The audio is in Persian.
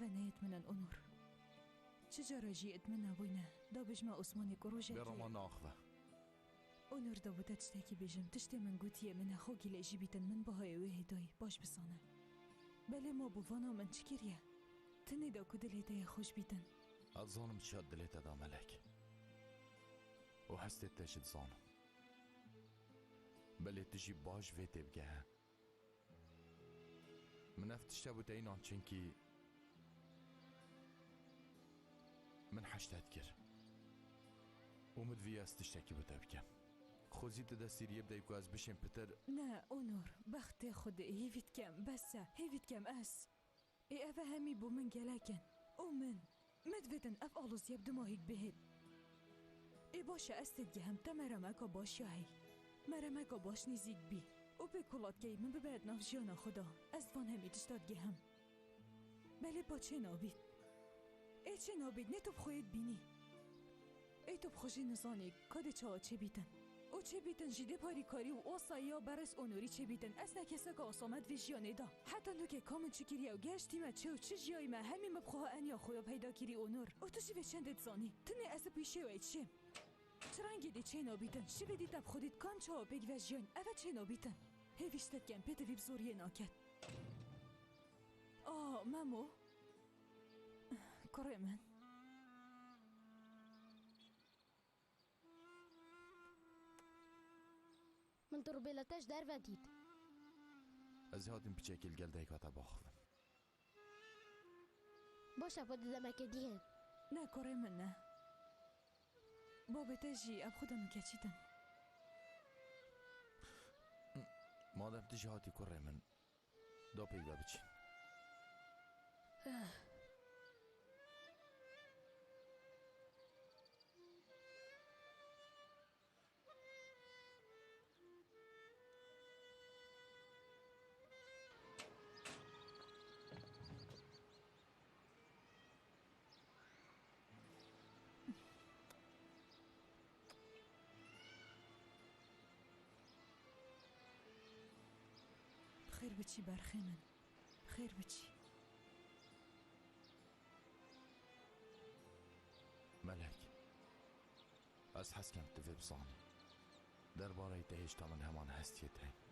نيت من الأنور چجارا جيت من أبوينا دا بجمع أسماني كروجة برمان آخوة أنور دا بودا تشتاكي بجم تشتي من قوتيه من أخوكي لأجي بيتن من بهاي وهداي باش بصانه بله ما بوانا من چكريا تني دا كدل هداي خوش بيتن أظانم تشاد دلت دا ملك وحستت تشد ظانم بله تجي باش فيتي بگه من افتشتا بوتا اینان چنكي من حشتت كر ومد في استشتاكي بوتا بگم خوزيت دا سيريه بدا يكو از بشين بتر نا أنور بخت خود هيفيت كم بس هيفيت كم أس إيه أفا همي بو من جلاكن ومن مدفتن أفعلوز يبدو ما هيك بهد إيه باشا أستدجهم تمرمكا باش ياهي مرمكا باش نزيك بي و بكولات كي من ببعد ناف جانا خدا أزوان همي تشتاد جهم بله با چه نابید ای چه نابید نه تو بخوید بینی ای تو بخوشی نزانی کاده چه بیتن او چه بیتن جیده پاری کاری و آسایی ها برس اونوری چه بیتن از نکسا که آسامد وی جیانه دا حتی نو که کامن چکیری و گشتی ما چه و چه جیایی ما همین مبخواه انیا خویا پیدا کری اونور او تو شوه چندت زانی تنه از پیشه و ایچه چرنگی دی چه نابیتن شوه دی تب خودید کان چه ها بگ و جیان اوه چه نابیتن هیویشتت گم پیده ویب زوریه ناکد مامو کره من تربيلتاش دار وديد از هاتم بچكل گل دايكاتا باخوم باشا بود دمك ديهن نه کره نه بابا تجي اب خودم کچیدن مادم تجي هاتي كره من دا پیدا بچین خير بچی برخی من خير بچی ملك از حس کم تفه بزانم درباره دهشتا من همان هستیه تایم